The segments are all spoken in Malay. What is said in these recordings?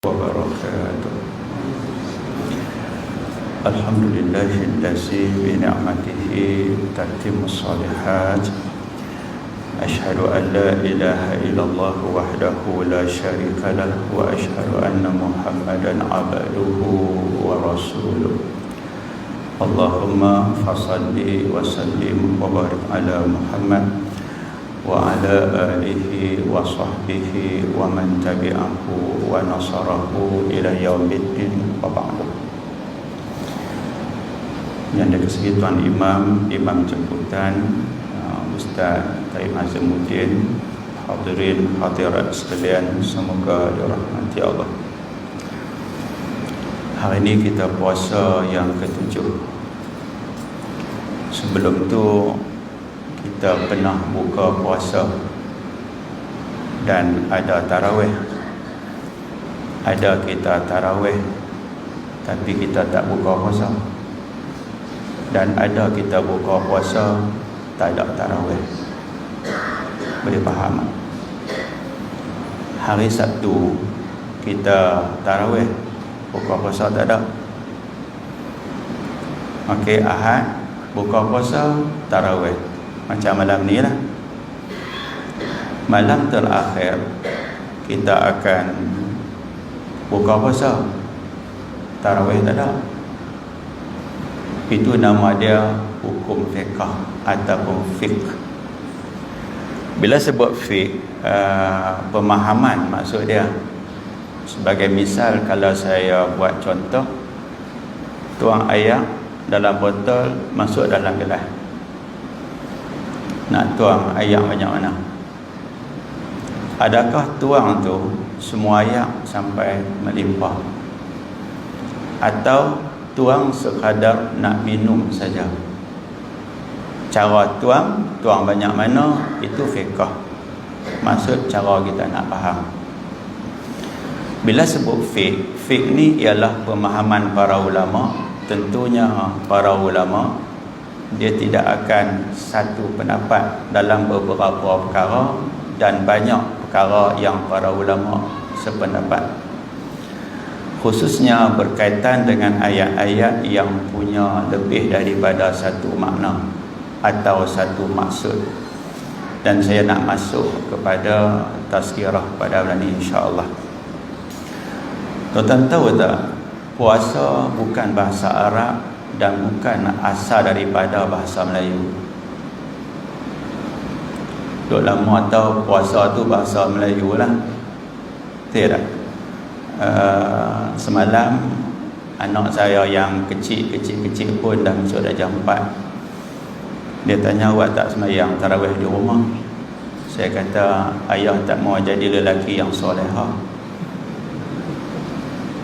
wabarakatuh. Alhamdulillahillazi bi ni'matihi tatimmus shalihat. Asyhadu an la ilaha illallah wahdahu la syarika lah wa asyhadu anna Muhammadan abduhu wa rasuluh. Allahumma fassalli wa sallim wa barik ala Muhammad wa ala alihi wa sahbihi wa man tabi'ahu wa nasarahu ila yaumiddin wa ba'du. Yang dikasihi Tuan Imam Jemputan, Ustaz Taib Azimuddin, hadirin hadirat sekalian, semoga dirahmati Allah. Hari ini kita puasa yang ke-7. Sebelum tu kita pernah buka puasa dan ada tarawih. Ada kita tarawih tapi kita tak buka puasa. Dan ada kita buka puasa tak ada tarawih. Boleh faham? Hari Sabtu kita tarawih, buka puasa tak ada. Okey, Ahad buka puasa, tarawih. Macam malam ni lah. Malam terakhir kita akan buka puasa, tarawih tak ada. Itu nama dia hukum fiqh ataupun fiqh. Bila sebut fiqh, pemahaman maksud dia. Sebagai misal, kalau saya buat contoh, tuang air dalam botol masuk dalam gelas. Nak tuang air banyak mana? Adakah tuang tu semua air sampai melimpah? Atau tuang sekadar nak minum saja? Cara tuang banyak mana, itu fiqh. Maksud cara kita nak faham. Bila sebut fiqh ni ialah pemahaman para ulama. Tentunya para ulama dia tidak akan satu pendapat dalam beberapa perkara, dan banyak perkara yang para ulama sependapat, khususnya berkaitan dengan ayat-ayat yang punya lebih daripada satu makna atau satu maksud. Dan saya nak masuk kepada tazkirah pada bulan ini, insya-Allah. Tuan-tuan tahu tak, puasa bukan bahasa Arab dan bukan asal daripada bahasa Melayu. Duk lama tahu puasa tu bahasa Melayu lah. Tidak. Semalam anak saya yang kecil pun dah masuk dah jam 4. Dia tanya, awak tak sembahyang tarawih di rumah? Saya kata, ayah tak mau jadi lelaki yang solehah.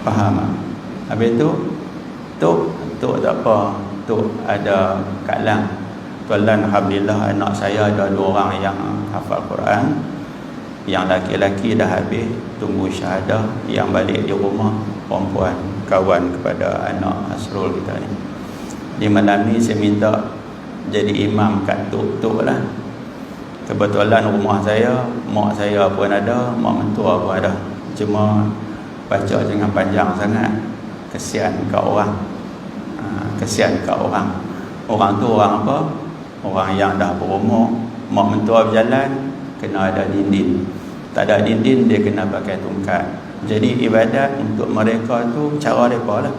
Faham tak? Habis tu Tok tak apa, Tok ada Kak Lang. Tuan Lan, alhamdulillah anak saya ada 2 orang yang hafal Quran. Yang laki-laki dah habis tunggu syahadah, yang balik di rumah perempuan, kawan kepada anak Asrul kita ni. Di malam ni saya minta jadi imam kat Tok lah. Kebetulan rumah saya, mak saya pun ada, mak mentua pun ada. Cuma baca jangan panjang sangat, kesian kat orang. Kesian kat orang. Orang tu orang apa? Orang yang dah berumur. Mak mentua berjalan, kena ada dinding. Tak ada dinding, dia kena pakai tongkat. Jadi ibadat untuk mereka tu cara mereka lah.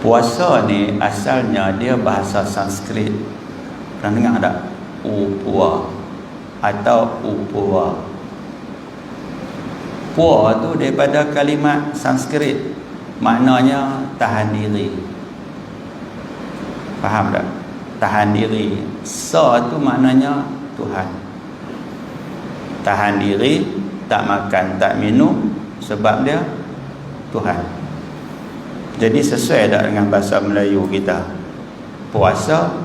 Puasa ni asalnya dia bahasa Sanskrit. Pernah dengar tak? Upua atau upua. Pua tu daripada kalimat Sanskrit, maknanya tahan diri. Faham tak? Tahan diri. Sa tu maknanya Tuhan. Tahan diri, tak makan, tak minum, sebab dia Tuhan. Jadi sesuai tak dengan bahasa Melayu kita? Puasa,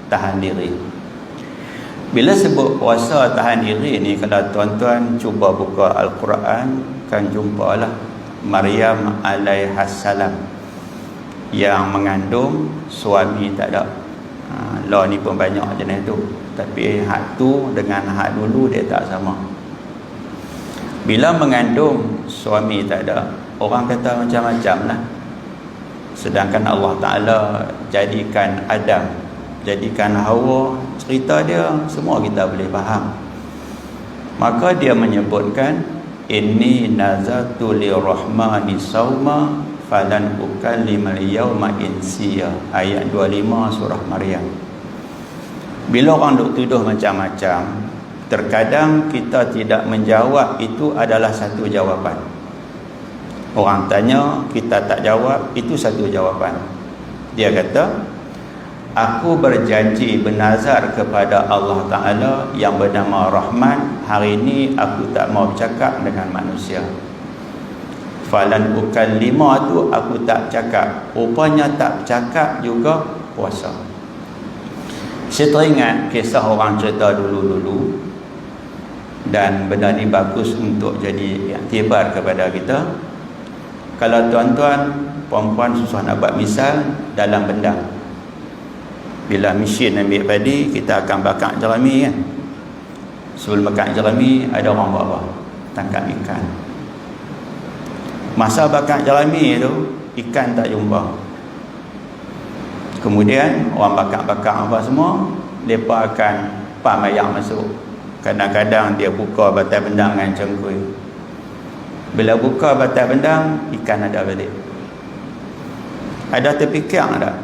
tahan diri. Bila sebut puasa tahan diri ni, kalau tuan-tuan cuba buka Al-Quran, kan jumpalah Maryam alaihassalam yang mengandung, suami tak ada. Law ni pun banyak jenis tu, tapi hak tu dengan hak dulu dia tak sama. Bila mengandung, suami tak ada, orang kata macam-macam lah. Sedangkan Allah Ta'ala jadikan Adam, jadikan Hawa, cerita dia semua kita boleh faham. Maka dia menyebutkan, inni nazartu lirrahmani sawma falan ukallimal yawma insiya, ayat 25 surah Maryam. Bila orang duk tuduh macam-macam, terkadang kita tidak menjawab, itu adalah satu jawapan. Orang tanya, kita tak jawab, itu satu jawapan. Dia kata, aku berjanji bernazar kepada Allah Ta'ala yang bernama Rahman, hari ini aku tak mau bercakap dengan manusia. Falan ukallima tu aku tak cakap. Rupanya tak bercakap juga puasa. Saya teringat kisah orang cerita dulu-dulu, dan benda ni bagus untuk jadi iktibar kepada kita. Kalau tuan-tuan, puan-puan susah nak buat misal dalam bendang, bila mesin ambil padi, kita akan bakar jerami kan. Sebelum bakar jerami, ada orang buat apa? Tangkap ikan. Masa bakar jerami tu, ikan tak jumpa. Kemudian orang bakar-bakar apa semua, mereka akan pam air masuk. Kadang-kadang dia buka batai bendang dengan cengkui. Bila buka batai bendang, ikan ada balik. Ada terfikir tak?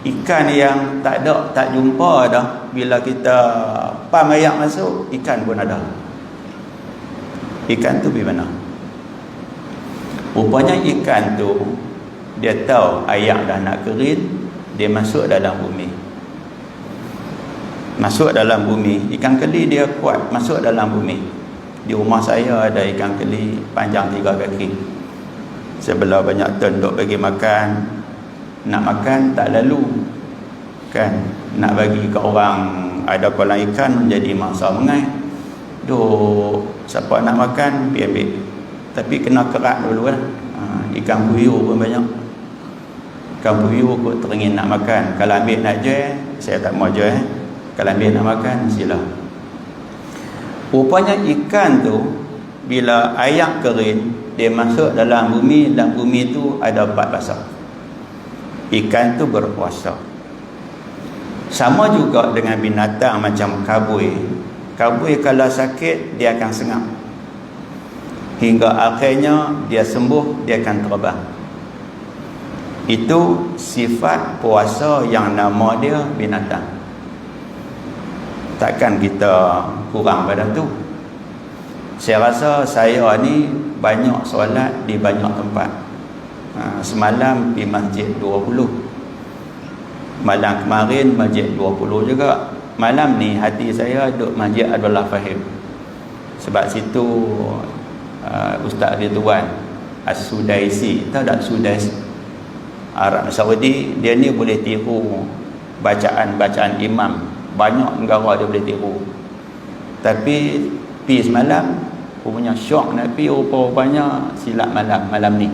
Ikan yang tak ada, tak jumpa dah, bila kita pam air masuk, ikan pun ada. Ikan tu pergi mana? Rupanya ikan tu, dia tahu air dah nak kering, dia masuk dalam bumi. Masuk dalam bumi, ikan keli dia kuat masuk dalam bumi. Di rumah saya ada ikan keli panjang 3 kaki. Sebelah banyak ton duk bagi makan. Nak makan tak lalu kan, nak bagi ke orang ada kolam ikan menjadi mangsa mengai. Duk siapa nak makan pergi ambil, tapi kena kerak dulu kan. Ikan puyuh pun banyak. Ikan puyuh kot teringin nak makan. Kalau ambil nak jual, saya tak mau jual. Kalau ambil nak makan, sila. Rupanya ikan tu, bila air kering, dia masuk dalam bumi, dalam bumi tu ada 4 bahasa. Ikan tu berpuasa. Sama juga dengan binatang macam kabui. Kabui kalau sakit, dia akan sengap. Hingga akhirnya dia sembuh, dia akan terbang. Itu sifat puasa yang nama dia binatang. Takkan kita kurang pada tu. Saya rasa saya ni banyak solat di banyak tempat. Semalam di masjid 20, malam kemarin masjid 20 juga. Malam ni hati saya duduk masjid Abdullah Fahim. Sebab situ Ustaz Ridwan As-Sudaisi, tahu tak Sudais, Arab Saudi, dia ni boleh tiru bacaan-bacaan imam. Banyak negara dia boleh tiru. Tapi pi semalam punya syok nak pi, rupanya silap malam ni.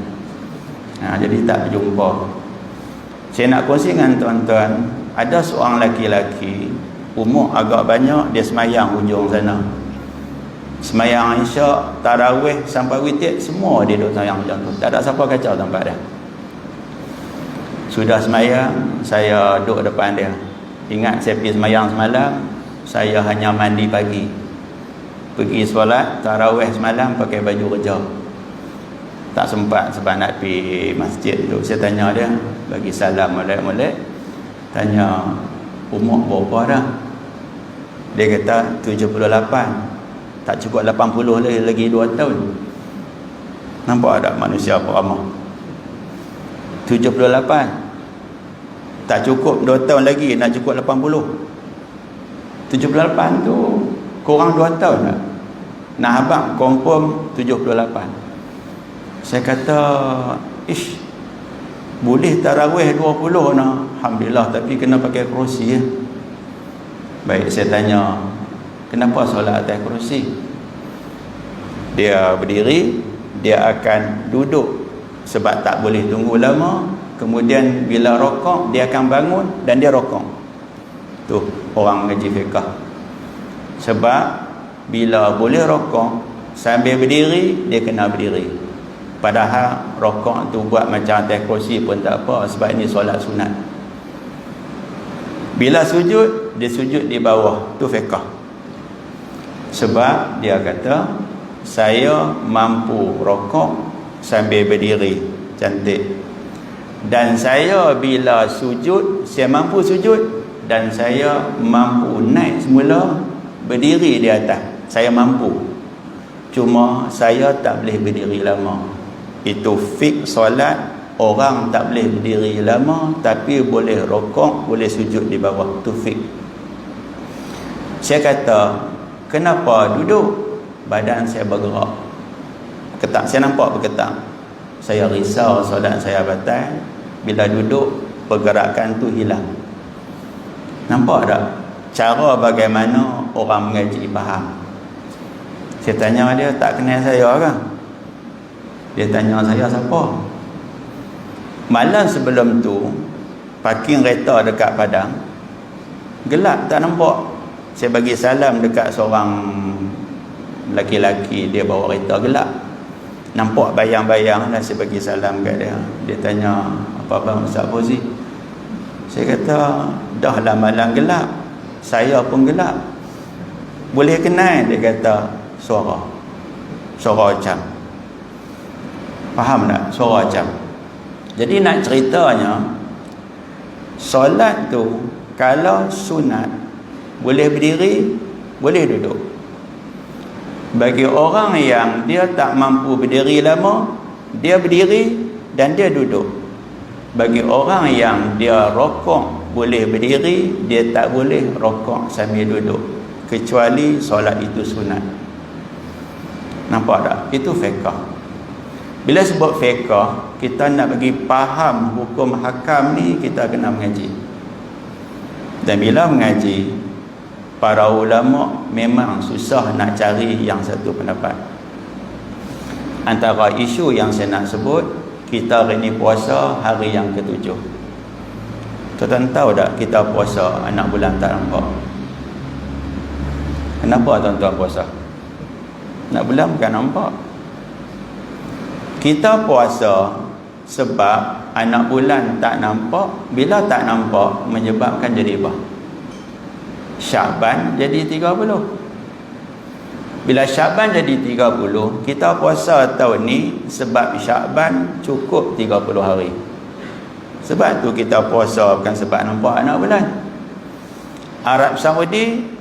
Jadi tak jumpa. Saya nak kongsi dengan tuan-tuan, ada seorang lelaki-lelaki umur agak banyak, dia semayang hujung sana. Semayang Isyak, tarawih sampai witir, semua dia duduk semayang macam tu. Tak ada siapa kacau tempat dia. Sudah semayang, saya duduk depan dia. Ingat saya pergi semayang semalam, saya hanya mandi pagi, pergi solat tarawih semalam pakai baju kerja. Tak sempat sebab nak pergi masjid tu. Saya tanya dia, bagi salam molek-molek, tanya umur berapa dah. Dia kata 78. Tak cukup 80 lagi 2 tahun. Nampak tak manusia apa ramah? 78. Tak cukup 2 tahun lagi nak cukup 80. 78 tu kurang 2 tahun tak? Nak habang confirm 78. Saya kata, boleh tarawih 20 nah. Alhamdulillah, tapi kena pakai kerusi ya. Baik, saya tanya, kenapa solat atas kerusi? Dia berdiri, dia akan duduk sebab tak boleh tunggu lama. Kemudian bila rokok, dia akan bangun dan dia rokok. Tu orang ngaji fiqah. Sebab bila boleh rokok, Sambil berdiri, dia kena berdiri. Padahal rokok tu buat macam atas kursi pun tak apa, sebab ini solat sunat. Bila sujud, dia sujud di bawah. Tu fiqh. Sebab dia kata, saya mampu rokok sambil berdiri. Cantik. Dan saya bila sujud, saya mampu sujud, dan saya mampu naik semula berdiri di atas. Saya mampu. Cuma saya tak boleh berdiri lama. Itu fik solat, orang tak boleh berdiri lama, tapi boleh rokok, boleh sujud di bawah. Itu fik. Saya kata, kenapa duduk? Badan saya bergerak. Ketak, saya nampak berketak. Saya risau solat saya batal. Bila duduk, pergerakan tu hilang. Nampak tak? Cara bagaimana orang mengaji faham. Saya tanya dia, tak kenal saya kan? Dia tanya saya, siapa? Malam sebelum tu, parking kereta dekat Padang, gelap, tak nampak. Saya bagi salam dekat seorang laki-laki, dia bawa kereta, gelap. Nampak bayang-bayang, dan saya bagi salam kat dia. Dia tanya, apa-apa Ustaz Fauzi? Saya kata, dah lah malam gelap, saya pun gelap. Boleh kenal? Dia kata, suara macam. Faham tak? Suara macam. Jadi nak ceritanya, solat tu kalau sunat, boleh berdiri, boleh duduk. Bagi orang yang dia tak mampu berdiri lama, dia berdiri dan dia duduk. Bagi orang yang dia rokok, boleh berdiri, dia tak boleh rokok sambil duduk, kecuali solat itu sunat. Nampak tak? Itu fiqh. Bila sebut fiqh, kita nak bagi faham hukum hakam ni, kita kena mengaji. Dan bila mengaji, para ulama memang susah nak cari yang satu pendapat. Antara isu yang saya nak sebut, kita hari ni puasa hari yang ke-7. Tuan-tuan tahu tak kita puasa anak bulan tak nampak? Kenapa tuan-tuan puasa? Anak bulan bukan nampak. Kita puasa sebab anak bulan tak nampak. Bila tak nampak, menyebabkan jadi apa? Syaban jadi 30. Bila Syaban jadi 30, kita puasa tahun ni sebab Syaban cukup 30 hari. Sebab tu kita puasa, bukan sebab nampak anak bulan. Arab Saudi,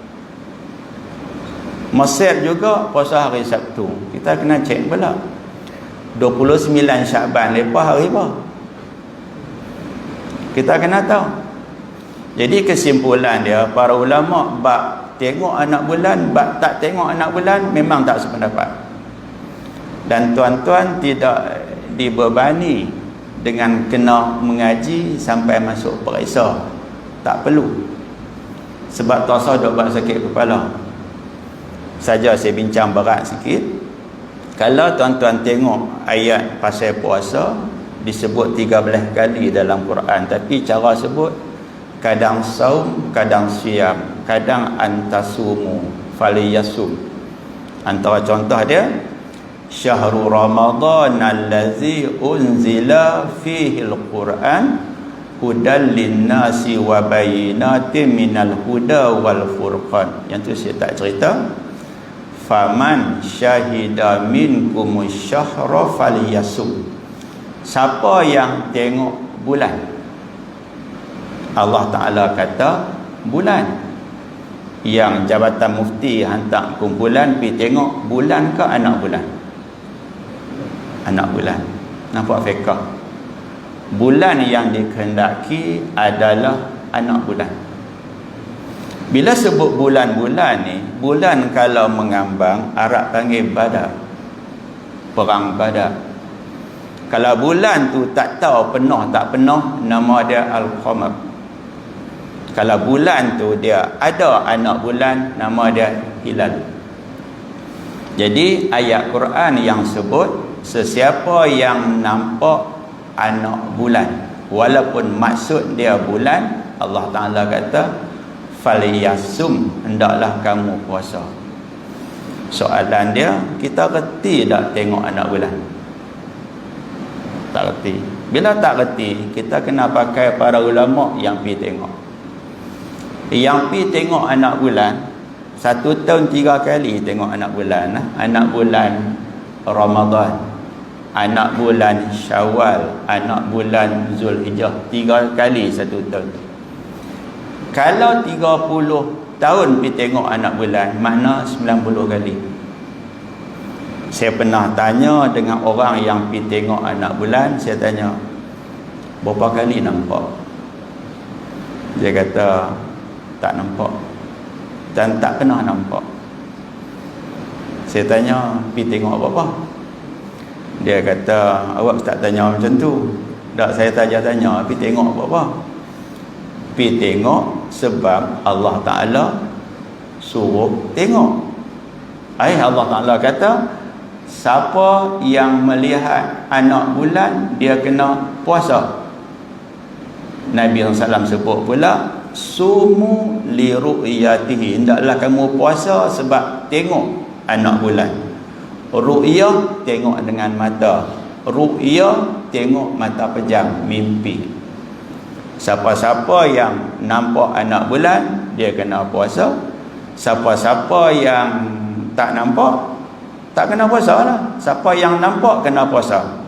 Mesir juga puasa hari Sabtu. Kita kena cek pula 29 Syaban lepas hari apa? Kita kena tahu. Jadi kesimpulan dia, para ulama bab tengok anak bulan, bab tak tengok anak bulan memang tak sependapat. Dan tuan-tuan tidak dibebani dengan kena mengaji sampai masuk periksa. Tak perlu. Sebab tuasa duk buat sakit kepala. Saja saya bincang berat sikit. Kalau tuan-tuan tengok ayat pasal puasa, disebut 13 kali dalam Quran, tapi cara sebut kadang saum, kadang siam, kadang antasumu faliyasum. Antara contoh dia, syahrul ramadan allazi unzila fihi al-Quran hudal linnasi wa bayyinatin minal huda wal furqan. Yang tu saya tak cerita. Faman syahida minkum syahra faliyasum. Siapa yang tengok bulan, Allah Ta'ala kata bulan. Yang Jabatan Mufti hantar kumpulan pergi tengok bulan ke anak bulan? Anak bulan. Nampak fiqh? Bulan yang dikehendaki adalah anak bulan. Bila sebut bulan-bulan ni, bulan kalau mengambang, Arab panggil Badar. Perang Badar. Kalau bulan tu tak tahu penuh tak penuh, nama dia Al-Qamar. Kalau bulan tu dia ada anak bulan, nama dia Hilal. Jadi ayat Quran yang sebut sesiapa yang nampak anak bulan, walaupun maksud dia bulan, Allah Ta'ala kata faliyasum, hendaklah kamu puasa. Soalan dia, kita reti tak tengok anak bulan? Tak reti. Bila tak reti, kita kena pakai para ulama yang pergi tengok. Yang pergi tengok anak bulan, 1 tahun 3 kali tengok anak bulan. Anak bulan Ramadan, anak bulan Syawal, anak bulan Zulhijjah, 3 kali 1 tahun. Kalau 30 tahun pergi tengok anak bulan, makna 90 kali. Saya pernah tanya dengan orang yang pergi tengok anak bulan, saya tanya, berapa kali nampak? Dia kata, tak nampak. Dan tak pernah nampak. Saya tanya, pergi tengok apa-apa? Dia kata, awak tak tanya macam tu. Tak, saya tanya, pergi tengok apa-apa? Pergi tengok sebab Allah Ta'ala suruh tengok. Allah Ta'ala kata, siapa yang melihat anak bulan, dia kena puasa. Nabi SAW sebut pula, sumu li ru'yatihi, hendaklah kamu puasa sebab tengok anak bulan. Ru'yah, tengok dengan mata. Ru'yah, tengok mata pejam, mimpi. Siapa-siapa yang nampak anak bulan, dia kena puasa. Siapa-siapa yang tak nampak, tak kena puasa lah. Siapa yang nampak kena puasa.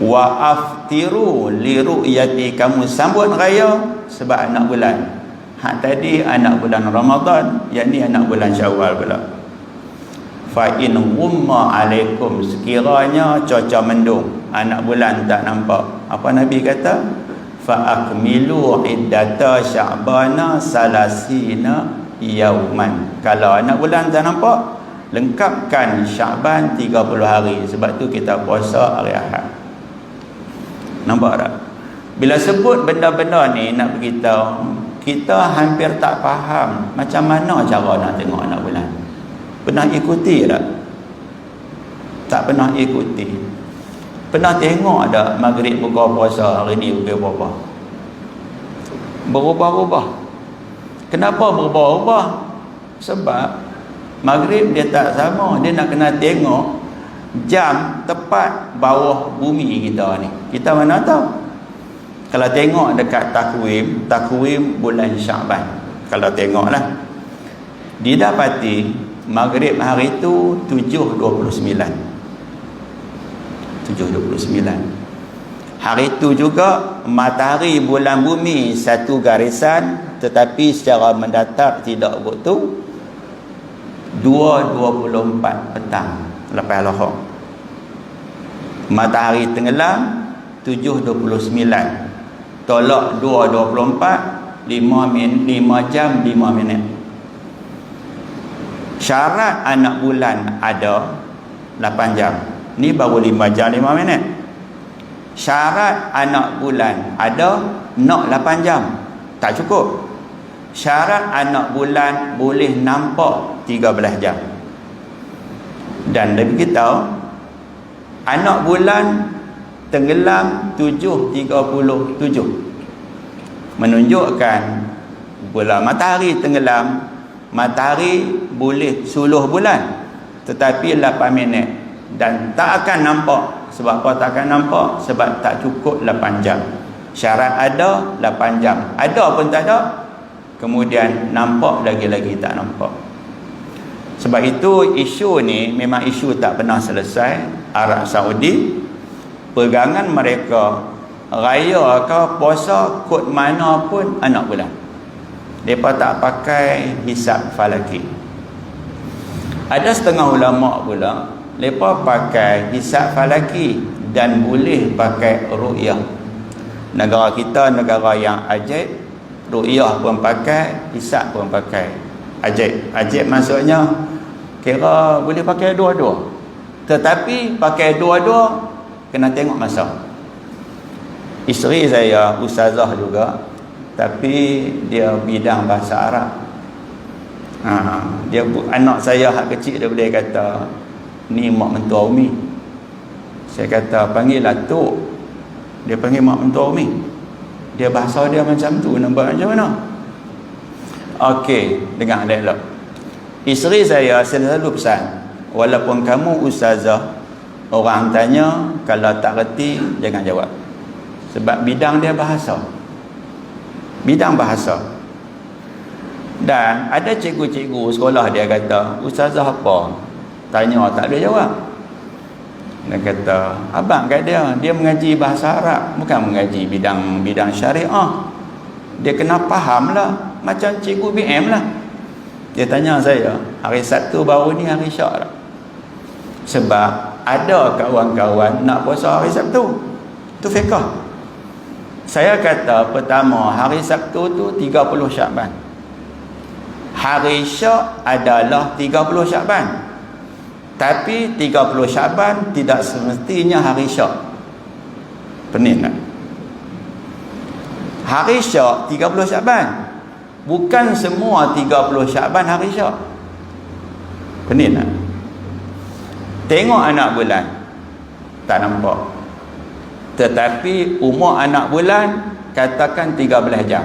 Wa aftiru li ru'yati, kamu sambut raya sebab anak bulan. Hak tadi anak bulan Ramadan, yang ni anak bulan Syawal pula. Fa in ghumma alaikum, sekiranya cuaca mendung, anak bulan tak nampak, apa Nabi kata? Fa akmilu iddata sya'bana salasina yauman. Kalau anak bulan tak nampak, lengkapkan Sya'ban 30 hari. Sebab tu kita puasa hari Ahad. Nampak tak? Bila sebut benda-benda ni nak beritahu, kita hampir tak faham macam mana cara nak tengok anak bulan. Pernah ikuti tak? Tak pernah ikuti. Pernah tengok tak maghrib buka puasa hari ni pukul berapa? Berubah-ubah. Kenapa berubah-ubah? Sebab maghrib dia tak sama. Dia nak kena tengok jam tepat bawah bumi kita ni. Kita mana tahu? Kalau tengok dekat takwim bulan Sya'ban, kalau tengoklah, didapati maghrib hari tu 7.29. Hari tu juga matahari bulan bumi satu garisan, tetapi secara mendatar tidak betul. 2.24 petang lepas lohor. Matahari tenggelam 7.29, tolak 2.24, 5 jam 5 minit. Syarat anak bulan ada 8 jam. Ni baru 5 jam 5 minit. Syarat anak bulan ada nak 8 jam. Tak cukup. Syarat anak bulan boleh nampak 13 jam. Dan lebih kita, anak bulan tenggelam 7.37, menunjukkan bulan matahari tenggelam, matahari boleh suluh bulan, tetapi 8 minit. Dan tak akan nampak. Sebab apa tak akan nampak? Sebab tak cukup 8 jam. Syarat ada 8 jam. Ada pun tak ada. Kemudian nampak lagi-lagi tak nampak. Sebab itu isu ni memang isu tak pernah selesai. Arab Saudi, pegangan mereka, raya ke puasa kod mana pun anak bulan. Mereka tak pakai hisab falaki. Ada setengah ulama pula, mereka pakai hisab falaki dan boleh pakai ru'yah. Negara kita negara yang ajaib, ru'yah pun pakai, hisab pun pakai. Ajaib maksudnya kira boleh pakai dua-dua. Tetapi pakai dua-dua kena tengok masa. Isteri saya ustazah juga, tapi dia bidang bahasa Arab. Dia anak saya hak kecil dia boleh kata, ni mak mentua Umi. Saya kata, panggillah Tok. Dia panggil mak mentua Umi. Dia bahasa dia macam tu, nampak macam mana? Okey, dengar elok. Isteri saya selalu pesan, walaupun kamu ustazah, orang tanya, kalau tak reti jangan jawab. Sebab bidang dia bahasa. Bidang bahasa. Dan ada cikgu-cikgu sekolah dia kata, ustazah apa? Tanya tak boleh jawab. Dia kata, abang kat dia mengaji bahasa Arab, bukan mengaji bidang syariah. Dia kena faham lah, macam cikgu BM lah. Dia tanya saya, hari Sabtu baru ni hari Syak tak? Sebab ada kawan-kawan nak puasa hari Sabtu. Itu fiqah. Saya kata pertama, hari Sabtu tu 30 Syakban. Hari Syak adalah 30 Syakban. Tapi 30 Syakban tidak semestinya hari Syak. Pening tak? Hari Syak 30 Syakban. Bukan semua 30 Syakban hari Syak. Pening tak? Tengok anak bulan, tak nampak. Tetapi umur anak bulan katakan 13 jam.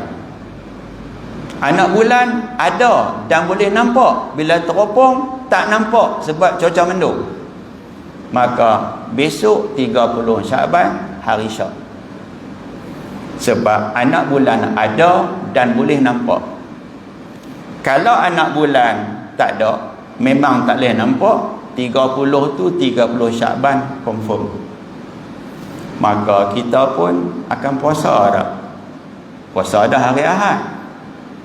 Anak bulan ada dan boleh nampak. Bila teropong tak nampak sebab cuaca mendung. Maka besok 30 Syakban hari Syak. Sebab anak bulan ada dan boleh nampak. Kalau anak bulan tak ada, memang tak boleh nampak, 30 tu 30 Syakban confirm. Maka kita pun akan puasa dah. Puasa dah hari Ahad.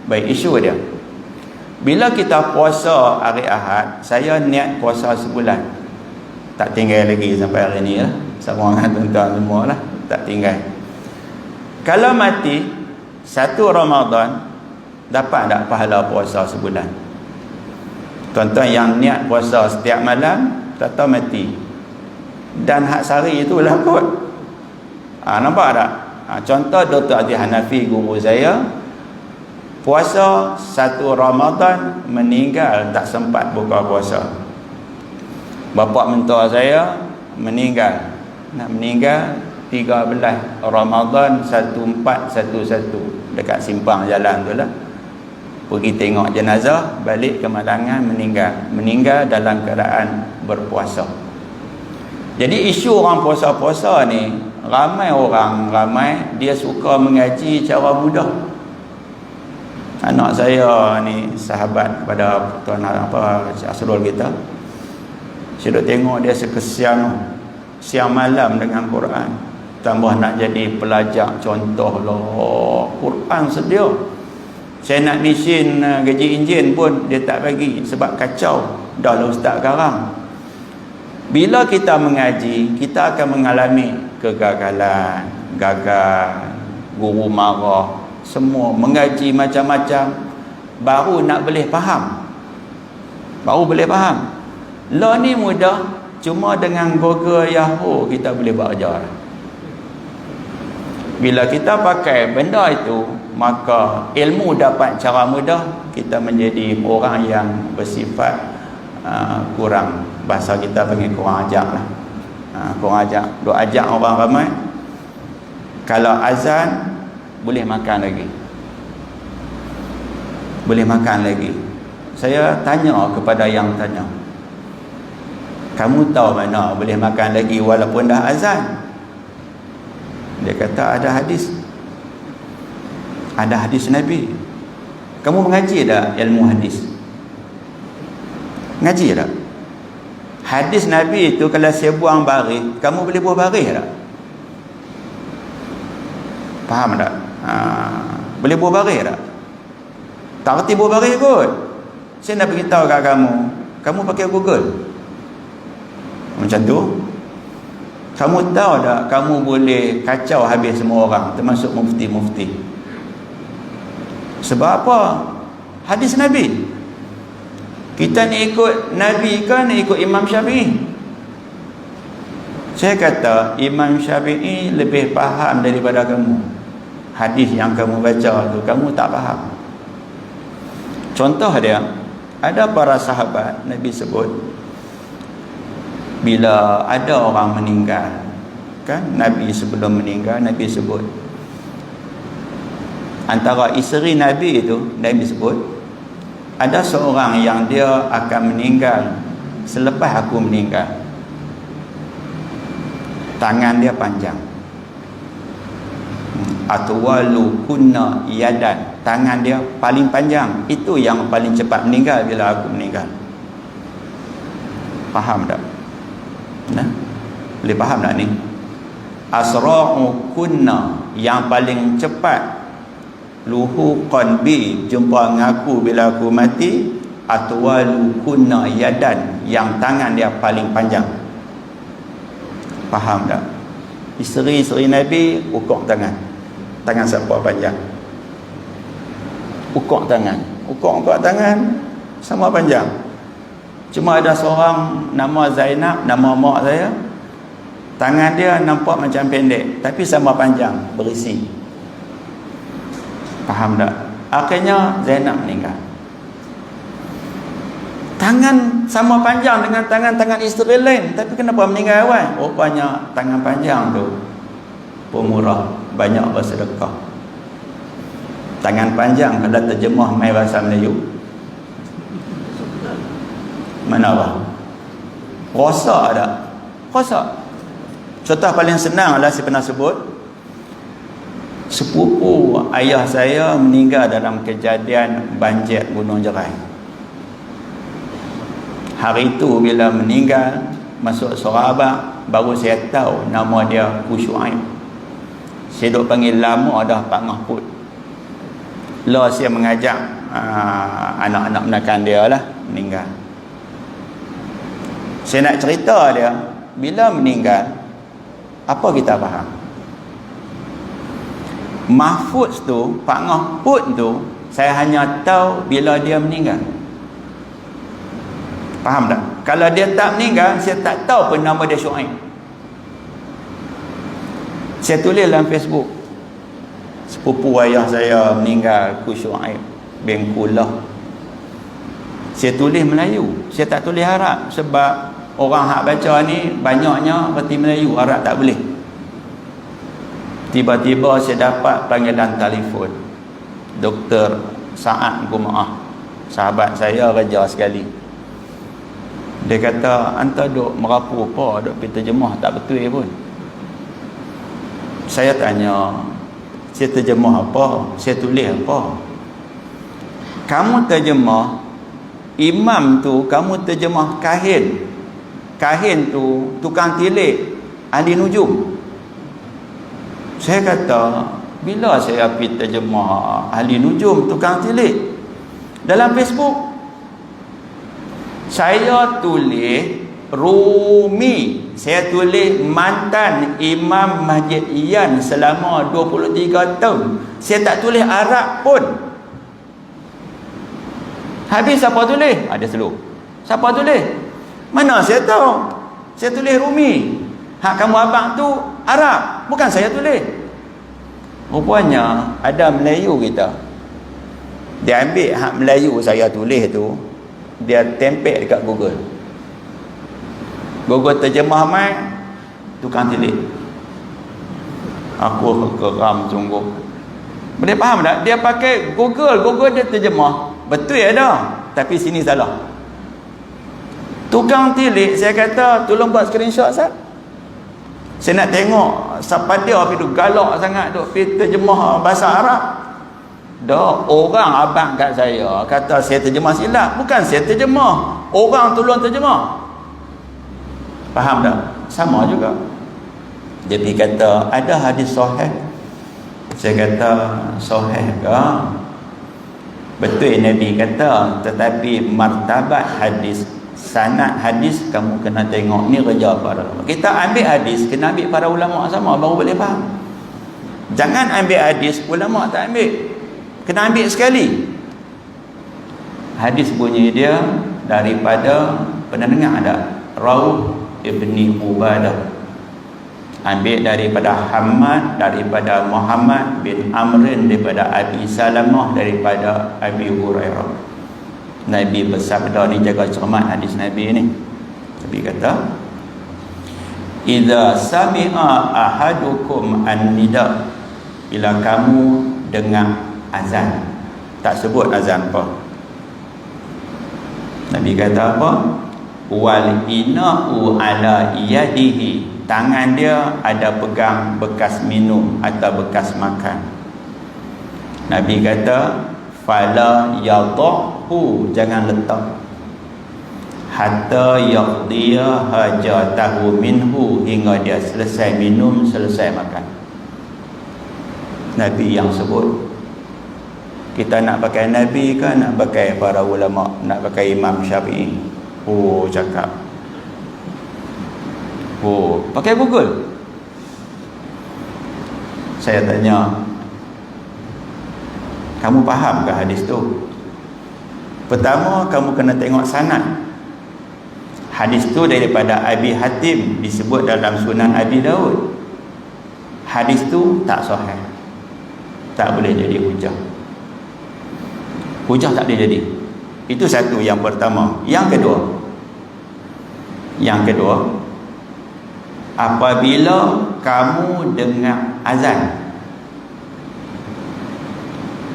Baik, isu dia. Bila kita puasa hari Ahad, saya niat puasa sebulan. Tak tinggal lagi sampai hari ni lah. Sama dengan tuan-tuan semua lah. Tak tinggal. Kalau mati 1 Ramadan, dapat tak pahala puasa sebulan? Tuan-tuan yang niat puasa setiap malam, tak tahu mati. Dan hak sehari itulah kot. Nampak tak? Contoh Dr. Adi Hanafi, guru saya, puasa 1 Ramadan, meninggal tak sempat buka puasa. Bapa mentua saya meninggal. Nak meninggal 13 Ramadan 1411 dekat simpang jalan tu lah. Pergi tengok jenazah, balik ke Malangan, meninggal dalam keadaan berpuasa. Jadi isu orang puasa-puasa ni, ramai dia suka mengaji cara mudah. Anak saya ni sahabat pada tuan Asrul kita, saya duk tengok dia sekesian siang malam dengan Quran, tambah nak jadi pelajar contoh lah. Quran sedia. Saya nak nisin gaji enjin pun dia tak bagi sebab kacau. Dah lah ustaz garang. Bila kita mengaji, kita akan mengalami kegagalan, gagal, guru marah, semua. Mengaji macam-macam, baru nak boleh faham. Lah ni mudah, cuma dengan Google Yahoo kita boleh belajar. Bila kita pakai benda itu, maka ilmu dapat cara mudah, kita menjadi orang yang bersifat kurang, bahasa kita panggil kurang ajak lah. Kurang ajak, duk ajak orang ramai. Kalau azan boleh makan lagi. Saya tanya kepada yang tanya, kamu tahu mana boleh makan lagi walaupun dah azan? Dia kata ada hadis. Ada hadis Nabi. Kamu mengaji tak ilmu hadis? Ngaji tak? Hadis Nabi itu kalau saya buang baris, kamu boleh buang baris tak? Faham tak? Boleh buang baris tak? Tak kerti buang baris kot. Saya nak beritahu kat kamu pakai Google. Macam tu. Kamu tahu tak, kamu boleh kacau habis semua orang, termasuk mufti-mufti. Sebab apa? Hadis Nabi. Kita ni ikut Nabi kan, ikut Imam Syafi'i? Saya kata Imam Syafi'i lebih faham daripada kamu. Hadis yang kamu baca tu kamu tak faham. Contoh dia, ada para sahabat Nabi sebut, bila ada orang meninggal, kan Nabi sebelum meninggal, Nabi sebut antara isteri Nabi itu, Nabi sebut ada seorang yang dia akan meninggal selepas aku meninggal. Tangan dia panjang. Atwalu kunna yadan, tangan dia paling panjang. Itu yang paling cepat meninggal bila aku meninggal. Faham tak? Nah, boleh faham tak ni? Asra'u kunna, yang paling cepat luhuqan bi, jumpa dengan aku bila aku mati. Atwalu kunna yadan, yang tangan dia paling panjang. Faham tak? Isteri-isteri Nabi ukur tangan. Tangan siapa panjang? Ukur tangan. Ukur tangan sama panjang. Cuma ada seorang nama Zainab, nama mak saya, tangan dia nampak macam pendek tapi sama panjang, berisi. Faham tak? Akhirnya Zainab meninggal. Tangan sama panjang dengan tangan-tangan isteri lain, tapi kenapa meninggal awal? Rupanya tangan panjang tu pemurah, banyak bersedekah. Tangan panjang kalau terjemah mai bahasa Melayu mana apa? Rosak tak? Rosak. Contoh paling senang adalah saya pernah sebut, sepupu ayah saya meninggal dalam kejadian banjir Gunung Jerai. Hari itu bila meninggal, masuk Sarawak, baru saya tahu nama dia Syuaib. Saya duk panggil lama dah Pak Mahfud. Lah saya mengajak anak-anak menakan dia lah meninggal. Saya nak cerita dia, bila meninggal, apa kita faham? Mahfud tu, Pak Mahfud tu, saya hanya tahu bila dia meninggal. Faham tak? Kalau dia tak meninggal, saya tak tahu pun nama dia Syuaib. Saya tulis dalam Facebook, sepupu ayah saya meninggal, Syuaib bin Kulah. Saya tulis Melayu, saya tak tulis Arab, sebab orang hak baca ni banyaknya reti Melayu, Arab tak boleh. Tiba-tiba saya dapat panggilan telefon Dr. Sa'ad Gumaah, sahabat saya kerja sekali. Dia kata, "Anta duk merapu apa, duk pergi terjemah tak betul pun." Saya tanya, "Saya terjemah apa? Saya tulis apa?" "Kamu terjemah imam tu, kamu terjemah kahin. Kahin tu tukang tilik, ahli nujum." Saya kata, "Bila saya pergi terjemah ahli nujum, tukang tilik?" Dalam Facebook saya tulis Rumi, saya tulis mantan Imam Masjid Iyan selama 23 tahun. Saya tak tulis Arab pun. Habis siapa tulis? Ada seluruh. Siapa tulis? Mana saya tahu? Saya tulis Rumi. Hak kamu abang tu Arab, bukan saya tulis. Rupanya ada Melayu kita, dia ambil hak Melayu saya tulis tu, dia tempel dekat Google. Google terjemah mai, tukang tilik. Aku geram sungguh. Boleh faham tak? Dia pakai Google, Google dia terjemah. Betul ada, tapi sini salah. Tukang tilik, saya kata, tolong buat screenshot Ustaz. Saya nak tengok siapa dia pergi galak sangat duk pergi terjemah bahasa Arab. Dah orang abang kat saya kata saya terjemah silap. Bukan saya terjemah, orang tolong terjemah. Faham tak? Sama juga. Dia pergi kata ada hadis sahih. Saya kata sahih ke? Betul Nabi kata, tetapi martabat hadis, sanad hadis kamu kena tengok. Ni kerja para ulama. Kita ambil hadis, kena ambil para ulama sama baru boleh faham. Jangan ambil hadis ulama tak ambil. Kena ambil sekali. Hadis bunyi dia daripada, pernah dengar ada? Rauh Ibni Ubadah. Ambil daripada Hamad, daripada Muhammad bin Amrin, daripada Abi Salamah, daripada Abi Hurairah. Nabi bersabda, ni jaga cermat hadis Nabi ni. Nabi kata, "Idza sami'a ahadukum an-nida." Bila kamu dengar azan, tak sebut azan apa. Nabi kata apa? Wal ina'u ala yadihi, tangan dia ada pegang bekas minum atau bekas makan. Nabi kata fala yadhahu, jangan letak, hatta yaqdiya hajatahu minhu, hingga dia selesai minum, selesai makan. Nabi yang sebut. Kita nak pakai Nabi ke nak pakai para ulama, nak pakai Imam Syafi'i? Oh, cakap. Oh, pakai Google. Saya tanya, kamu faham ke hadis tu? Pertama, kamu kena tengok sanad. Hadis tu daripada Abi Hatim, disebut dalam Sunan Abi Daud. Hadis tu tak sahih, tak boleh jadi hujah. Hujah tak boleh jadi. Itu satu, yang pertama. Yang kedua, apabila kamu dengar azan,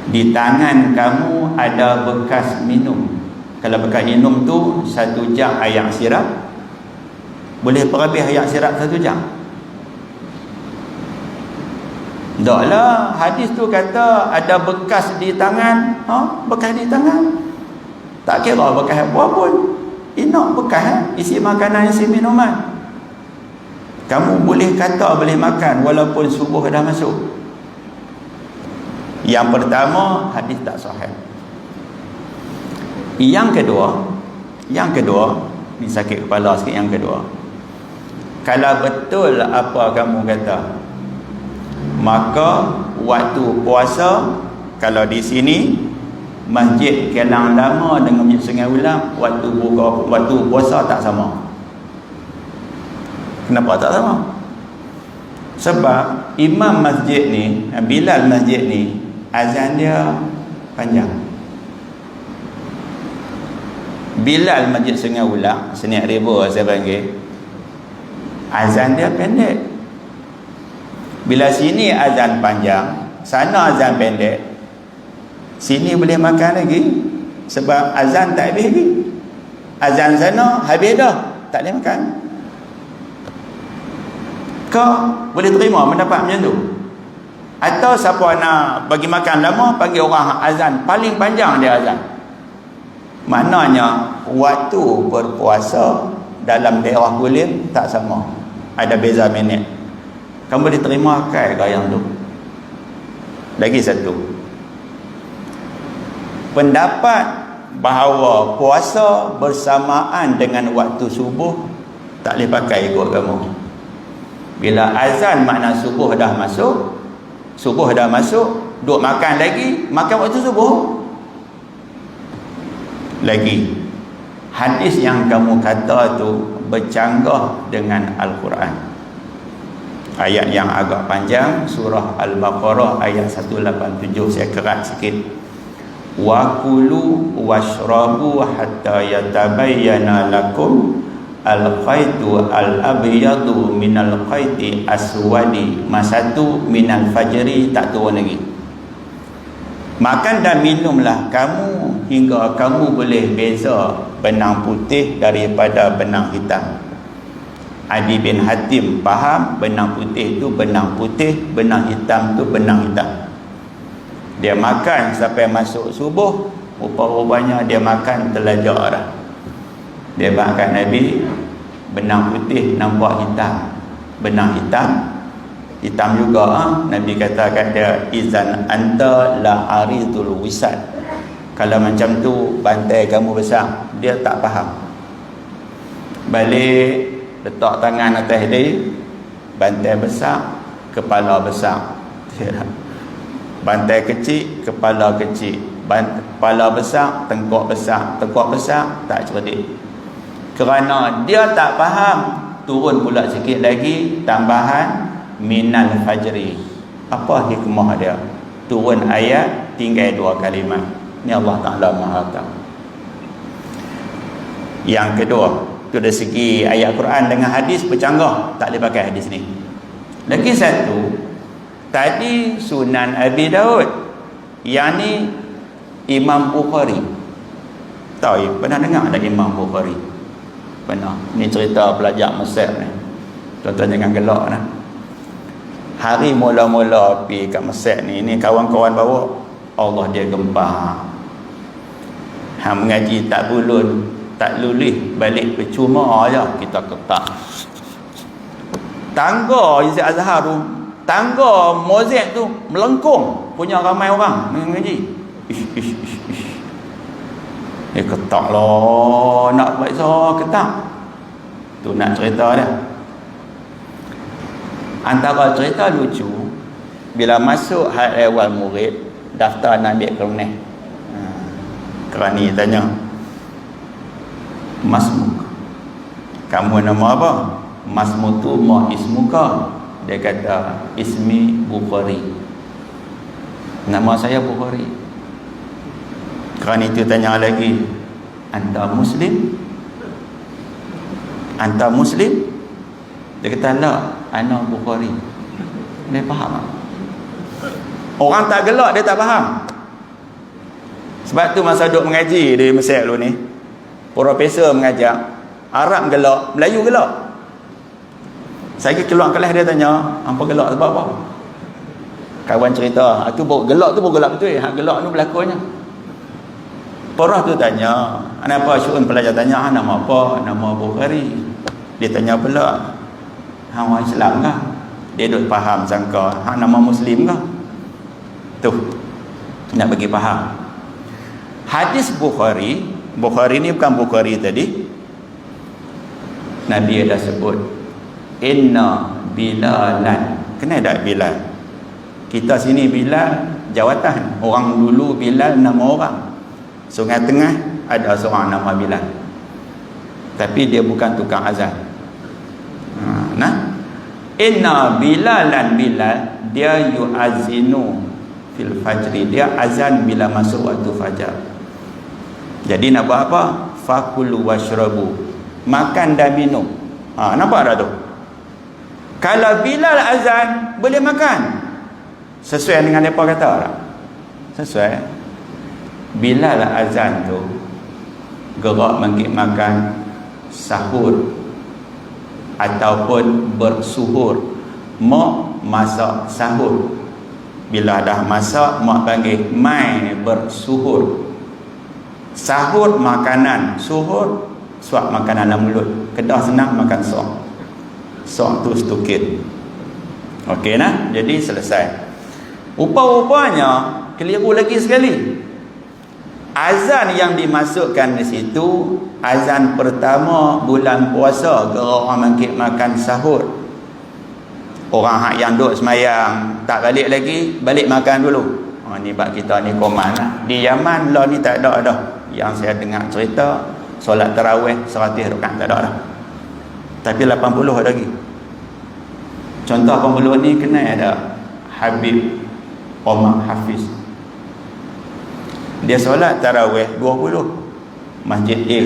di tangan kamu ada bekas minum. Kalau bekas minum tu 1 jam air sirap, boleh perhabis air sirap 1 jam? Taklah, hadis tu kata ada bekas di tangan. Bekas di tangan, tak kira bekas apa pun, inak bekas isi makanan, isi minuman. Kamu boleh kata boleh makan walaupun subuh dah masuk. Yang pertama, hadis tak sahih. Yang kedua, ni sakit kepala sikit. Yang kedua, kalau betul apa kamu kata, maka waktu puasa, kalau di sini Masjid Kelang Lama dengan Masjid Sungai Ulang, waktu puasa tak sama. Kenapa tak sama? Sebab imam masjid ni, Bilal masjid ni, azan dia panjang. Bilal Masjid Sungai Ulang, Senik Ribu saya panggil, azan dia pendek. Bila sini azan panjang, sana azan pendek, sini boleh makan lagi, sebab azan tak habis lagi. Azan sana habis dah, tak boleh makan. Kau boleh terima mendapat macam tu? Atau siapa nak bagi makan lama, panggil orang azan paling panjang dia azan. Maknanya waktu berpuasa dalam daerah Kulim tak sama, ada beza minit. Kamu boleh terima ke yang tu? Lagi satu, pendapat bahawa puasa bersamaan dengan waktu subuh tak boleh pakai ikut kamu. Bila azan makna subuh dah masuk, duk makan lagi, makan waktu subuh lagi. Hadis yang kamu kata tu bercanggah dengan Al-Quran. Ayat yang agak panjang, surah Al-Baqarah ayat 187, saya kerat sikit. Wa kulu washrabu hatta yatabayyana lakum al-khaytu al-abyadu minal khayti aswadi, masa tu minal fajri, tak turun lagi. Makan dan minumlah kamu hingga kamu boleh beza benang putih daripada benang hitam. Adi bin Hatim faham benang putih tu benang putih, benang hitam tu benang hitam. Dia makan sampai masuk subuh, rupa-rupanya dia makan telajak dah. Dia makan Nabi, benang putih nampak hitam, benang hitam juga. Nabi kata kat dia, izan anta la aridul wisad, kalau macam tu bantai kamu besar. Dia tak faham. Balik letak tangan atas dia, bantai besar, kepala besar. Bantai kecil, kepala kecil. Kepala besar, tengkok besar. Tengkok besar, tak cerdik. Kerana dia tak faham, turun pula sikit lagi tambahan minal fajri. Apa hikmah dia? Turun ayat, tinggal 2 kalimat. Ni Allah Ta'ala Maha tahu. Yang kedua, itu dari segi ayat Quran dengan hadis bercanggah, tak boleh pakai hadis ni. Lagi satu, tadi Sunan Abi Daud, yang ni Imam Bukhari. tahu, pernah dengar ada Imam Bukhari? Pernah. Ni cerita pelajar Mesir ni. Tuan-tuan jangan gelak lah. Hari mula-mula pergi kat Mesir ni kawan-kawan bawa, Allah dia gempar. Mengaji tak bulun, tak lulih, balik percuma aja kita ketak. Tangga Izz Azhar tu, tangga Mozaik tu melengkung, punya ramai orang mengaji. Ish. Ketak lah, nak buat so ketak. Tu nak cerita dia. Antara cerita lucu, bila masuk hari awal murid, daftar nak ambil kerana kerani tanya, Masmuk, kamu nama apa? Masmuk tu ma ismuka. Dia kata, ismi Bukhari, nama saya Bukhari. Kerana itu tanya lagi, anta Muslim? Anta Muslim? Dia kata, la, ana Bukhari. Dia faham tak? Orang tak gelak, dia tak faham. Sebab tu masa duduk mengaji di Mesir dulu ni, profesor mengajar, Arab gelak, Melayu gelak. Saya keluar kelas, dia tanya, hampa gelak sebab apa? Kawan cerita, tu gelak tu gelak betul. Hak gelak tu berlakunya. Porah tu tanya, kenapa syu'un pelajar tanya, nama apa? Nama Bukhari. Dia tanya pula, hang orang Islam kah? Dia duk faham sangka hang nama Muslim kah? Tu nak bagi faham. Hadis Bukhari ni bukan Bukhari tadi. Nabi ada sebut, inna Bilalan. Kena ada Bilal. Kita sini Bilal jawatan. Orang dulu Bilal nama orang. Sungai Tengah ada seorang nama Bilal, tapi dia bukan tukang azan. Inna Bilalan, Bilal dia yu'azinu fil fajri, dia azan bila masuk waktu fajar. Jadi nak buat apa? Fakulu washrabu, makan dan minum. Nampak tak tu? Kalau Bilal azan, boleh makan. Sesuai dengan mereka kata tak? Sesuai. Bilal azan tu gerak pergi makan sahur ataupun bersuhur. Mak masak sahur. Bila dah masak, mak panggil mai bersuhur. Sahur makanan, suhur suap makanan dalam mulut. Kedah senang makan sok. Sok tu sedikit. Okey nah, jadi selesai. Rupa-rupanya keliru lagi sekali. Azan yang dimasukkan di situ, azan pertama bulan puasa, gerak orang bangkit makan sahur. Orang hak yang duduk semayang tak balik lagi, balik makan dulu. Ni bab kita ni koman lah. Di Yaman lah ni tak ada dah. Yang saya dengar cerita, solat tarawih 100 rakaat tak ada dah. Tapi 80 ada lagi. Contoh 80 ni kena ada Habib Omar Hafiz. Dia solat tarawih 20 Masjid A.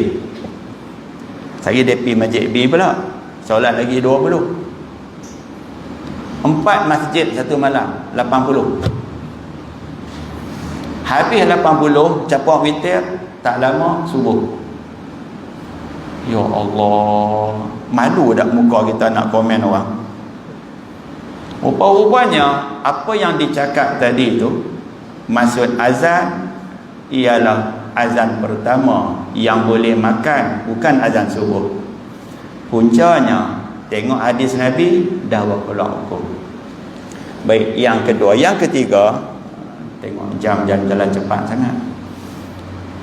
Saya dia pergi Masjid B pula, solat lagi 20. 4 masjid satu malam 80. Habis 80 campur witir, tak lama subuh. Ya Allah, malu tak muka kita nak komen orang. Rupa-rupanya apa yang dicakap tadi tu, maksud azan ialah azan pertama yang boleh makan, bukan azan subuh. Puncanya tengok hadis Nabi dah berkeluar hukum. Baik, yang kedua, yang ketiga, tengok jam jalan cepat sangat.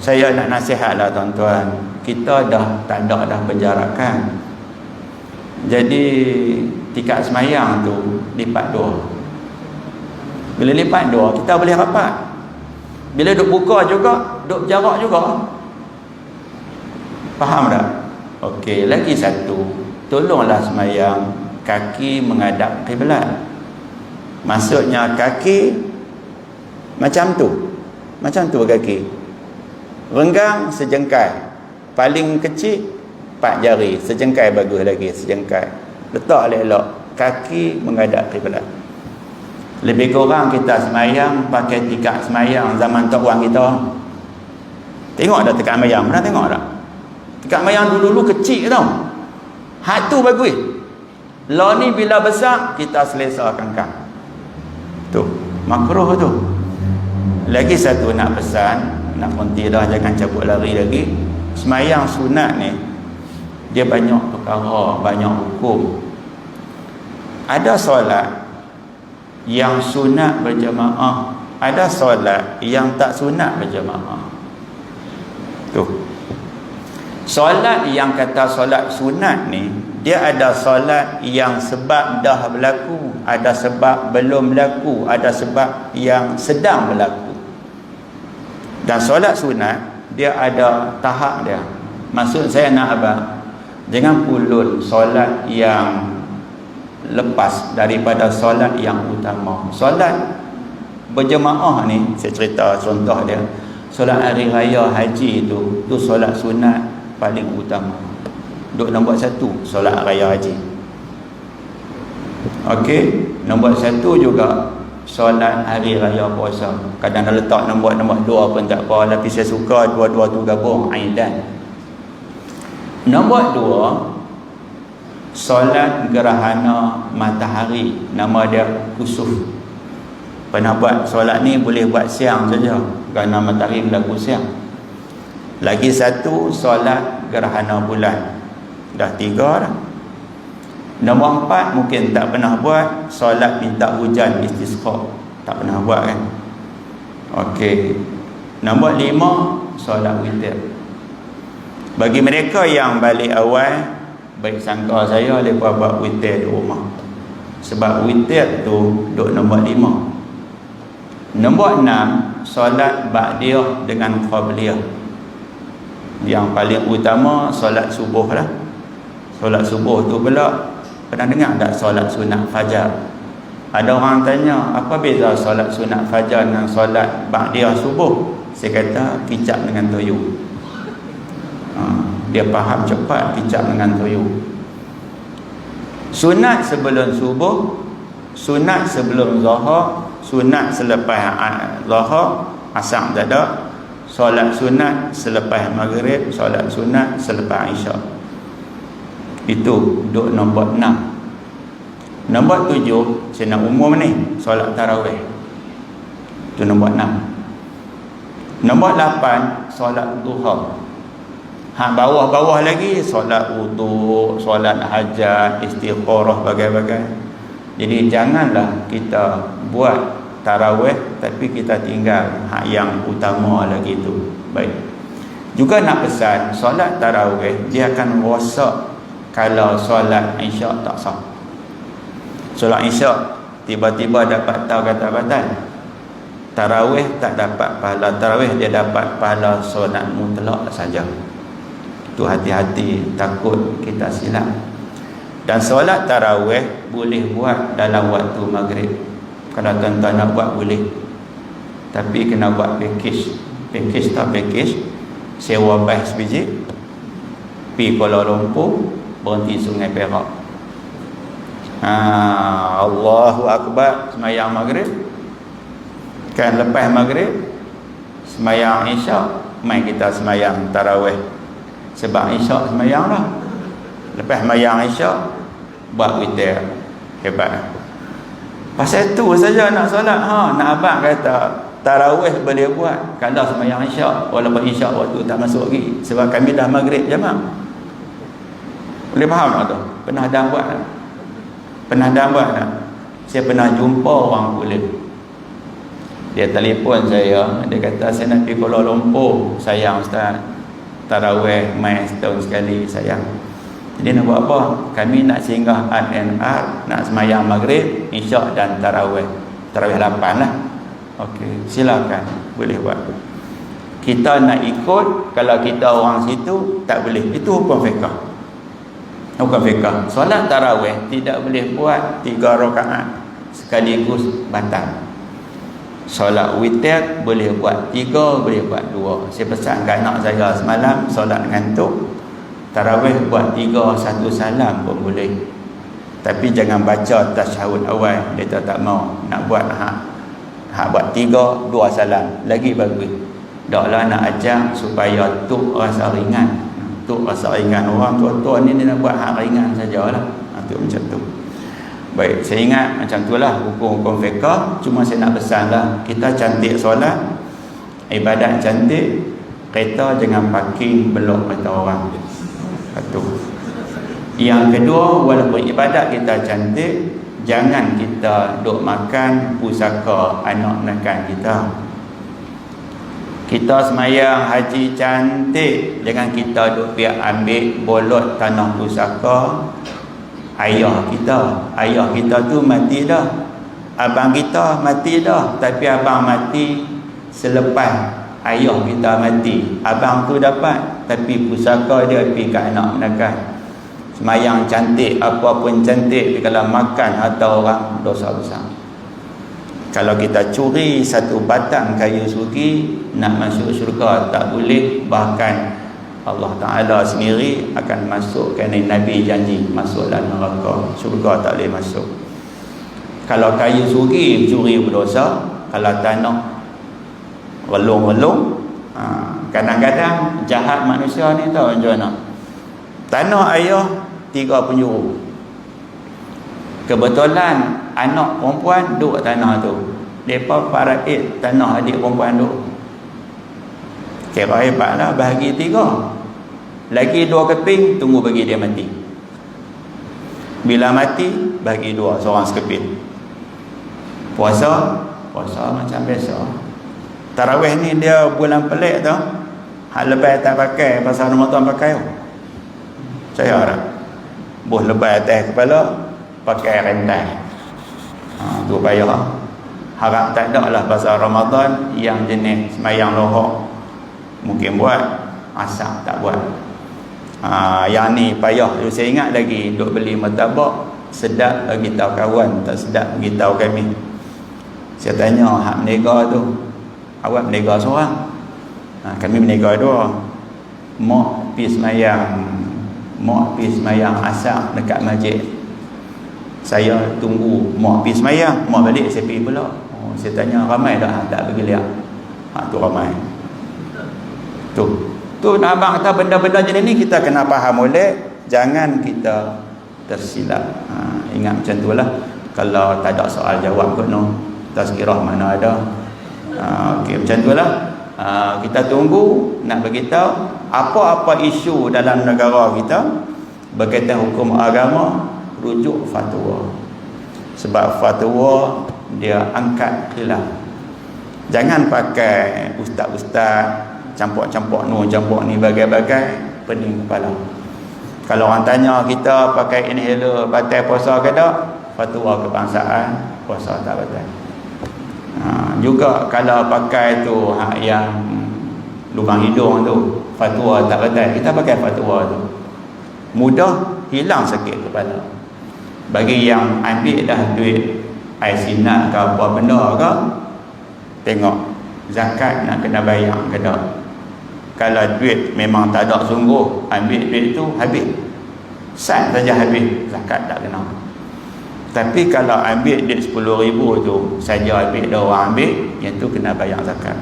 Saya nak nasihatlah tuan-tuan, kita dah tak ada dah penjarakan. Jadi tikat semayang tu lipat 2. Bila lipat 2, kita boleh rapat. Bila duk buka juga, duk jarak juga. Faham tak? Okey, lagi satu, tolonglah semayang kaki menghadap kiblat. Maksudnya kaki macam tu kaki. Renggang sejengkai. Paling kecil 4 jari, sejengkai bagus lagi, sejengkai. Letak elok-elok, kaki menghadap kiblat. Lebih kurang kita semayang pakai tikat semayang zaman tok orang kita. Tengok dah tekak mayang, pernah tengok tak? Tekak mayang dulu-dulu kecil tau. Hak tu bagus. Lah ni bila besar kita selesa kangkang. Tu, makruh tu. Lagi satu nak pesan, nak konti dah, jangan cabut lari lagi. Semayang sunat ni dia banyak perkara, banyak hukum. Ada solat yang sunat berjemaah, ada solat yang tak sunat berjemaah. Tu. Solat yang kata solat sunat ni, dia ada solat yang sebab dah berlaku, ada sebab belum berlaku, ada sebab yang sedang berlaku. Dan solat sunat dia ada tahap dia. Maksud saya nak apa? Jangan pulun solat yang lepas daripada solat yang utama. Solat berjemaah ni, saya cerita contoh dia. Solat hari raya haji tu solat sunat paling utama. Duk nombor 1 solat raya haji. Okey, nombor 1 juga solat hari raya puasa. Kadang dah letak nombor 2 pun tak apa, tapi saya suka dua-dua tu gabung, aidan. Nombor 2 solat gerhana matahari, nama dia kusuf. Pernah buat solat ni boleh buat siang saja kerana matahari berlaku siang. Lagi satu solat gerhana bulan. Dah 3 dah. Nombor 4 mungkin tak pernah buat, solat minta hujan istisqa. Tak pernah buat kan. Okey. Nombor 5 solat witir. Bagi mereka yang balik awal, baik sangka saya mereka buat witir di rumah. Sebab witir tu duduk nombor 5. Nombor 6 solat ba'diyah dengan qabliyah. Yang paling utama solat subuh lah. Solat subuh tu pula, pernah dengar tak solat sunat fajar? Ada orang tanya, apa beza solat sunat fajar dengan solat ba'diyah subuh? Saya kata, kicap dengan toyol. Dia faham cepat, kicap dengan toyol. Sunat sebelum subuh, sunat sebelum zuhur, sunat selepas zuhur, asar tak ada. Solat sunat selepas maghrib, solat sunat selepas isyak. Itu duduk nombor 6. Nombor 7, saya nak umum ni, solat tarawih. Itu nombor 6. Nombor 8, solat duha. Bawah-bawah lagi solat wudu, solat hajat, istikharah, bagai-bagai. Jadi janganlah kita buat tarawih tapi kita tinggal yang utama lagi tu. Baik. Juga nak pesan, solat tarawih dia akan rosak kalau solat isyak tak sah. Solat isyak tiba-tiba dapat tahu kata batal. Tarawih tak dapat pahala tarawih, dia dapat pahala solat mutlak saja. Tu hati-hati, takut kita silap. Dan solat tarawih boleh buat dalam waktu maghrib. Kalau tuan-tuan nak buat boleh. Tapi kena buat package. Package tak package, sewa bas biji, pergi Kuala Lumpur, berhenti Sungai Perak. Allahu Akbar, semayang maghrib. Kan lepas maghrib semayang isyak, mai kita semayang tarawih. Sebab isyak semayang lah. Lepas semayang isyak buat witir. Hebat. Pasal tu saja nak solat. Nak abang kata tarawih boleh buat kalau semayang isyak, walaupun isyak waktu tak masuk lagi. Sebab kami dah maghrib jemaah. Boleh faham tak tu? Pernah dah buat tak? Pernah dah buat tak? Saya pernah jumpa orang kulit. Dia telefon saya, dia kata saya nak pergi Kuala Lumpur. Sayang Ustaz, tarawih main setahun sekali, sayang. Jadi nak buat apa? Kami nak singgah R&R, nak semayang maghrib, isyak dan tarawih. Tarawih 8 lah. Okey, silakan, boleh buat. Kita nak ikut, kalau kita orang situ tak boleh. Itu hukum fiqh. Hukum fiqh. Solat tarawih tidak boleh buat 3 rakaat sekaligus batal. Solat witir boleh buat 3, boleh buat 2. Saya pesan kat anak saya semalam, solat ngantuk, tarawih buat 3 1 salam pun boleh. Tapi jangan baca tasyahud awal. Dia tak mau nak buat hak buat 3 2 salam lagi bagus. Daklah nak ajak supaya tuk rasa ringan. Tuk rasa ringan. Orang tua-tua ni dia nak buat hak ringan sajalah. Tu macam tu. Baik, saya ingat macam itulah hukum-hukum fiqh. Cuma saya nak pesanlah, kita cantik solat, ibadat cantik, kereta jangan parking belok kereta orang. Satu. Yang kedua, walaupun ibadat kita cantik, jangan kita duk makan pusaka anak nekan kita. Kita semayang haji cantik, jangan kita duk biar ambil bolot tanah pusaka ayah kita. Ayah kita tu mati dah, abang kita mati dah, tapi abang mati selepas ayah kita mati. Abang tu dapat, tapi pusaka dia pergi ke anak menekan. Semayang cantik, apa pun cantik, tapi kalau makan harta orang, dosa besar. Kalau kita curi satu batang kayu sugi, nak masuk syurga tak boleh. Bahkan Allah Ta'ala sendiri akan masuk, kerana Nabi janji masuk dalam neraka, syurga tak boleh masuk. Kalau kayu sugi curi berdosa. Kalau tanah relung-relung, kadang-kadang jahat manusia ni tahu macam mana. Tanah ayah 3 penjuru, kebetulan anak perempuan duduk tanah tu, mereka faraid tanah adik perempuan duduk. Kira hebatlah, bahagi 3, lagi 2 keping, tunggu bagi dia mati. Bila mati, bagi 2, seorang sekeping. Puasa macam biasa. Tarawih ni dia bulan pelik tu, hak lebih tak pakai, pasal Ramadan pakai. Saya harap buh lebih atas kepala, pakai rentai. Tu payah. Harap tak ada lah pasal Ramadan yang jenis semayang lohok mungkin buat, asam tak buat. Yang ni payah. Saya ingat lagi duk beli martabak, sedap bagi tahu kawan, tak sedap bagi tahu kami. Saya tanya hak menega tu, awak menega seorang, kami menega 2. Mak pergi semayang asar dekat masjid. Saya tunggu mak pergi semayang, mak balik saya pergi pula. Saya tanya ramai tak pergi lihat. Tu ramai. Tu abang kata benda-benda jenis ni kita kena faham oleh, jangan kita tersilap. Ingat macam tu lah. Kalau tak ada soal jawab kot no, tazkirah mana ada. Okey, macam tu lah. Kita tunggu nak beritahu apa-apa isu dalam negara kita berkaitan hukum agama, rujuk fatwa. Sebab fatwa dia angkat khilaf. Jangan pakai ustaz-ustaz campur-campur ni bagai-bagai, pening kepala. Kalau orang tanya kita pakai inhaler batal puasa ke tak, fatwa kebangsaan puasa tak batal. Juga kalau pakai tu hak yang lubang hidung tu, fatwa tak batal, kita pakai fatwa tu, mudah hilang sakit kepala. Bagi yang ambil dah duit aisinat ke apa benda ke, tengok zakat nak kena bayar ke tak. Kalau duit memang tak ada sungguh, ambil duit tu habis, sat saja habis, zakat tak kena. Tapi kalau ambil duit 10,000 tu saja ambil, dah orang ambil, yang tu kena bayar zakat.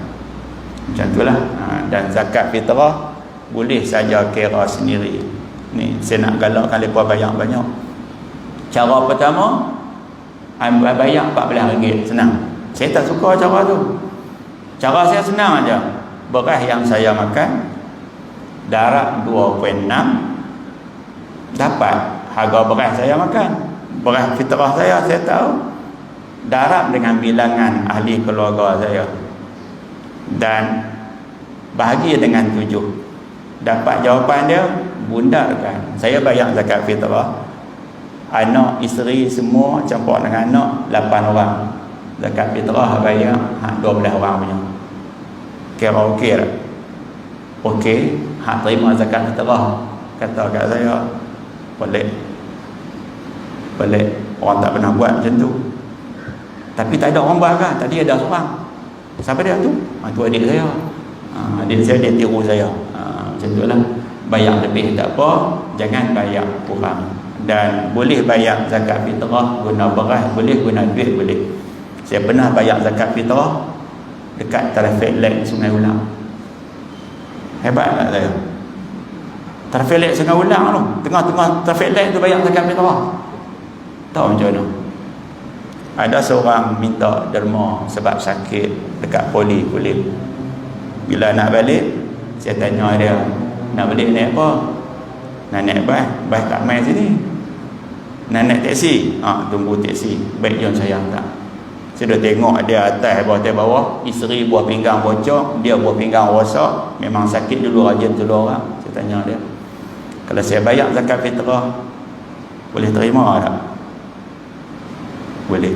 Macam itulah. Dan zakat fitrah boleh saja kira sendiri. Ni saya nak galakkan mereka bayar banyak. Cara pertama, bayar RM14, senang. Saya tak suka cara tu. Cara saya senang aja. Beras yang saya makan, darab 2.6, dapat harga beras saya makan. Beras fitrah saya tahu, darab dengan bilangan ahli keluarga saya, dan bahagi dengan 7. Dapat jawapan dia, bundarkan. Saya bayar zakat fitrah, anak, isteri semua campur dengan anak 8 orang. Zakat fitrah bayar 12 orang punya. Kira okey tak? Okey, hak terima zakat fitrah. Kata kat saya, pelik. Orang tak pernah buat macam tu. Tapi tak ada orang buat kan? Tadi ada seorang. Siapa dia tu? Tu adik saya. Adik saya dia tiru saya. Macam tu lah. Bayar lebih tak apa, jangan bayar kurang. Dan boleh bayar zakat fitrah guna beras, boleh guna duit, boleh. Saya pernah bayar zakat fitrah dekat traffic light Sungai Ulang. Hebat tak saya? Traffic light setengah ulang tu. Tengah-tengah traffic light tu bayar zakat fitrah. Tahu macam mana? Ada seorang minta derma sebab sakit dekat poli kulit. Bila nak balik, saya tanya dia, nak balik naik apa? Nak naik bas tak main sini. Nak naik taksi? Tunggu taksi. Baik jom saya hantar. Saya dah tengok dia atas bawah, isteri buah pinggang bocor, dia buah pinggang rosak, memang sakit dulu rajin tolong orang. Saya tanya dia, kalau saya bayar zakat fitrah, boleh terima tak? Boleh.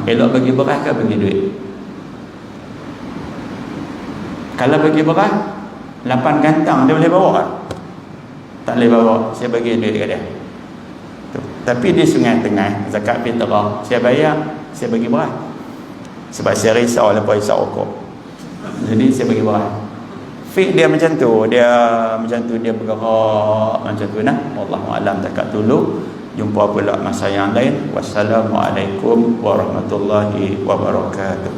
Elok bagi beras ke bagi duit? Kalau bagi beras 8 kantang dia boleh bawa tak? Tak boleh bawa. Saya bagi duit ke dia. Tapi di Sungai Tengah zakat fitrah saya bayar, saya bagi beras. Sebab saya risau lepas isap rokok. Jadi saya bagi beras. Fik dia macam tu, dia bergerak macam tu nah. Wallahu alam takat dulu. Jumpa pula masa yang lain. Wassalamualaikum warahmatullahi wabarakatuh.